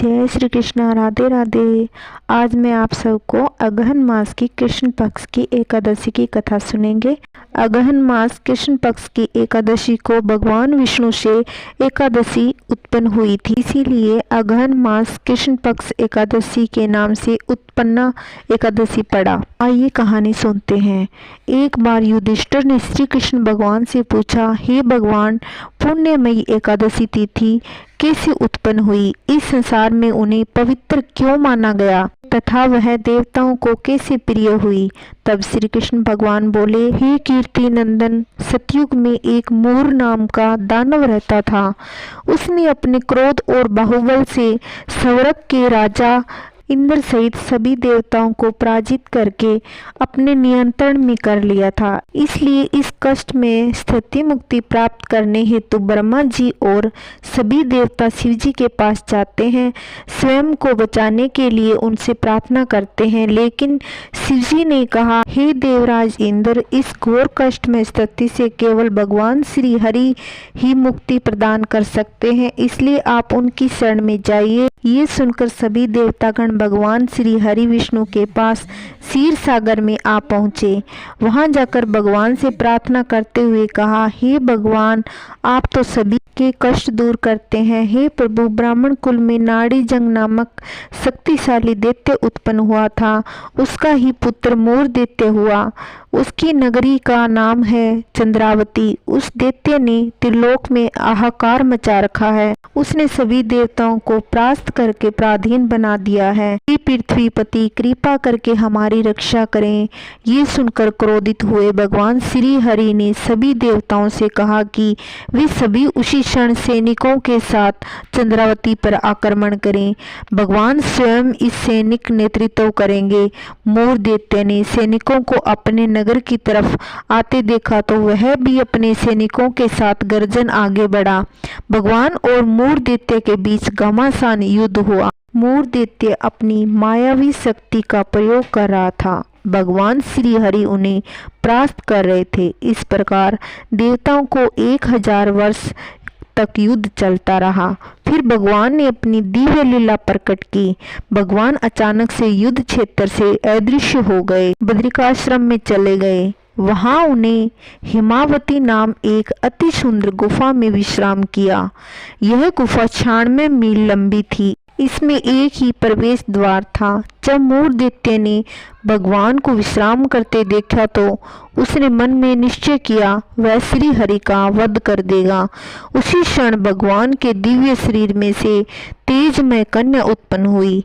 जय श्री कृष्ण, राधे राधे। आज मैं आप सबको अगहन मास की कृष्ण पक्ष की एकादशी की कथा सुनेंगे। अगहन मास कृष्ण पक्ष की एकादशी को भगवान विष्णु से एकादशी उत्पन्न हुई थी, इसीलिए अगहन मास कृष्ण पक्ष एकादशी के नाम से उत्पन्न एकादशी पड़ा। आइए कहानी सुनते हैं। एक बार युधिष्ठिर ने श्री कृष्ण भगवान से पूछा, हे भगवान, पुण्यमयी एकादशी तिथि कैसे उत्पन्न हुई? इस संसार में उन्हें पवित्र क्यों माना गया तथा वह देवताओं को कैसे प्रिय हुई? तब श्री कृष्ण भगवान बोले, हे कीर्ति नंदन, सतयुग में एक मूर नाम का दानव रहता था। उसने अपने क्रोध और बाहुबल से स्वर्ग के राजा इंद्र सहित सभी देवताओं को पराजित करके अपने नियंत्रण में कर लिया था। इसलिए इस कष्ट में स्थिति मुक्ति प्राप्त करने हेतु ब्रह्मा जी और सभी देवता शिव जी के पास जाते हैं, स्वयं को बचाने के लिए उनसे प्रार्थना करते हैं। लेकिन शिव जी ने कहा, हे देवराज इंद्र, इस घोर कष्ट में स्थिति से केवल भगवान श्री हरि ही मुक्ति प्रदान कर सकते हैं, इसलिए आप उनकी शरण में जाइए। ये सुनकर सभी देवतागण भगवान श्री हरि विष्णु के पास क्षीर सागर में आ पहुँचे। वहां जाकर भगवान से प्रार्थना करते हुए कहा, हे भगवान, आप तो सभी के कष्ट दूर करते हैं। हे प्रभु, ब्राह्मण कुल में नाड़ी जंग नामक शक्तिशाली दैत्य उत्पन्न हुआ था। उसका ही पुत्र मोर दैत्य हुआ। उसकी नगरी का नाम है चंद्रावती। उस दैत्य ने त्रिलोक में हाहाकार मचा रखा है। उसने सभी देवताओं को परास्त करके पराधीन बना दिया है। हे पृथ्वीपति, कृपा करके हमारी रक्षा करें। ये सुनकर क्रोधित हुए भगवान श्री हरि ने सभी देवताओं से कहा कि वे सभी उसी क्षण सैनिकों के साथ चंद्रावती पर आक्रमण करें। भगवान स्वयं इस सैनिक नेतृत्व करेंगे। मोर दैत्य ने सैनिकों को अपने नगर की तरफ आते देखा तो वह भी अपने सैनिकों के साथ गर्जन आगे बढ़ा। भगवान और मोर दैत्य के बीच घमासान युद्ध हुआ। मोर दैत्य अपनी मायावी शक्ति का प्रयोग कर रहा था। भगवान श्री हरि उन्हें परास्त कर रहे थे। इस प्रकार देवताओं को 1000 वर्ष तक युद्ध चलता रहा। फिर भगवान ने अपनी दिव्य लीला प्रकट की। भगवान अचानक से युद्ध क्षेत्र से अदृश्य हो गए, बद्रिकाश्रम में चले गए। वहां उन्हें हिमावती नाम एक अति सुंदर गुफा में विश्राम किया। यह गुफा 96 मील लंबी थी। इसमें एक ही प्रवेश द्वार था। जब मोर दैत्य ने भगवान को विश्राम करते देखा तो उसने मन में निश्चय किया वह श्री हरि का वध कर देगा। उसी क्षण भगवान के दिव्य शरीर में से तेजमय कन्या उत्पन्न हुई।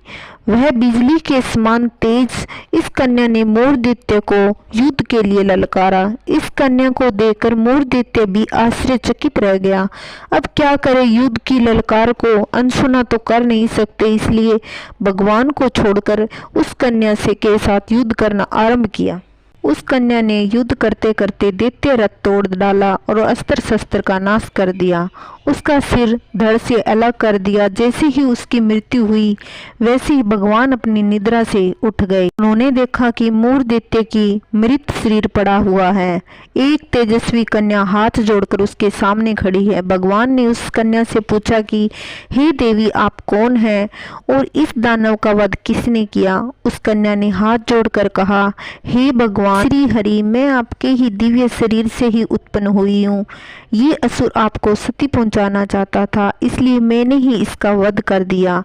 वह बिजली के समान तेज। इस कन्या ने मोर दैत्य को युद्ध के लिए ललकारा। इस कन्या को देखकर मोर दैत्य भी आश्चर्यचकित रह गया। अब क्या करे, युद्ध की ललकार को अनसुना तो कर नहीं सकते, इसलिए भगवान को छोड़कर उस कन्या से के साथ युद्ध करना आरंभ किया। उस कन्या ने युद्ध करते करते दैत्य रथ तोड़ डाला और अस्त्र शस्त्र का नाश कर दिया। उसका सिर धड़ से अलग कर दिया। जैसे ही उसकी मृत्यु हुई वैसे ही भगवान अपनी निद्रा से उठ गए। उन्होंने देखा कि मोर दैत्य की मृत शरीर पड़ा हुआ है। एक तेजस्वी कन्या हाथ जोड़कर उसके सामने खड़ी है। भगवान ने उस कन्या से पूछा कि हे देवी, आप कौन हैं और इस दानव का वध किसने किया? उस कन्या ने हाथ जोड़कर कहा, हे भगवान श्री हरि, मैं आपके ही दिव्य शरीर से ही उत्पन्न हुई हूँ। ये असुर आपको सती पहुंचाना चाहता था, इसलिए मैंने ही इसका वध कर दिया।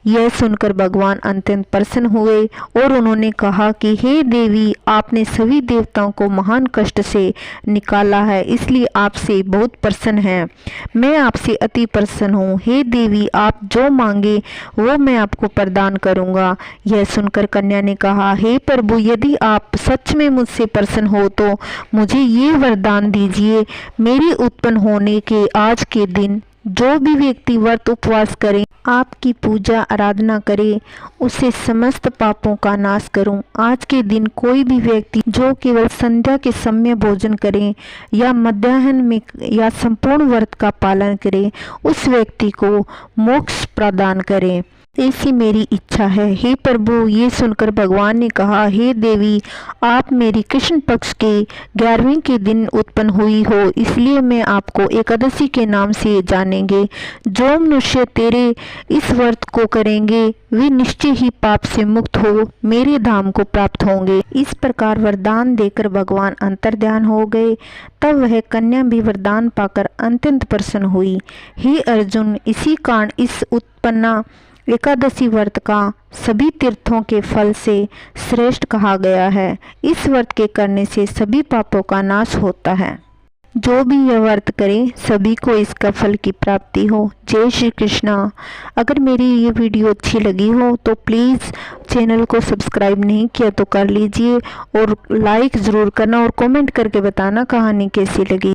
यह सुनकर भगवान अत्यंत प्रसन्न हुए और उन्होंने कहा कि हे देवी, आपने सभी देवताओं को महान कष्ट से निकाला है, इसलिए आपसे बहुत प्रसन्न है। मैं आपसे अति प्रसन्न हूँ। हे देवी, आप जो मांगे वो मैं आपको प्रदान करूँगा। यह सुनकर कन्या ने कहा, हे प्रभु, यदि आप सच में मुझसे प्रसन्न हो तो मुझे ये वरदान दीजिए। मेरी उत्पन्न होने के आज के दिन जो भी व्यक्ति व्रत उपवास करे, आपकी पूजा आराधना करे, उसे समस्त पापों का नाश करूं। आज के दिन कोई भी व्यक्ति जो केवल संध्या के समय भोजन करे या मध्याह्न में या संपूर्ण व्रत का पालन करे, उस व्यक्ति को मोक्ष प्रदान करे, ऐसी मेरी इच्छा है। हे प्रभु, ये सुनकर भगवान ने कहा, हे देवी, आप मेरी कृष्ण पक्ष के 11वें के दिन उत्पन्न हुई हो, इसलिए मैं आपको एकादशी के नाम से जाने मानेंगे। जो मनुष्य तेरे इस व्रत को करेंगे वे निश्चय ही पाप से मुक्त हो मेरे धाम को प्राप्त होंगे। इस प्रकार वरदान देकर भगवान अंतर्ध्यान हो गए। तब वह कन्या भी वरदान पाकर अत्यंत प्रसन्न हुई। हे अर्जुन, इसी कारण इस उत्पन्ना एकादशी व्रत का सभी तीर्थों के फल से श्रेष्ठ कहा गया है। इस व्रत के करने से सभी पापों का नाश होता है। जो भी यह व्रत करे सभी को इसका फल की प्राप्ति हो। जय श्री कृष्णा। अगर मेरी ये वीडियो अच्छी लगी हो तो प्लीज़ चैनल को सब्सक्राइब नहीं किया तो कर लीजिए और लाइक ज़रूर करना और कमेंट करके बताना कहानी कैसी लगी।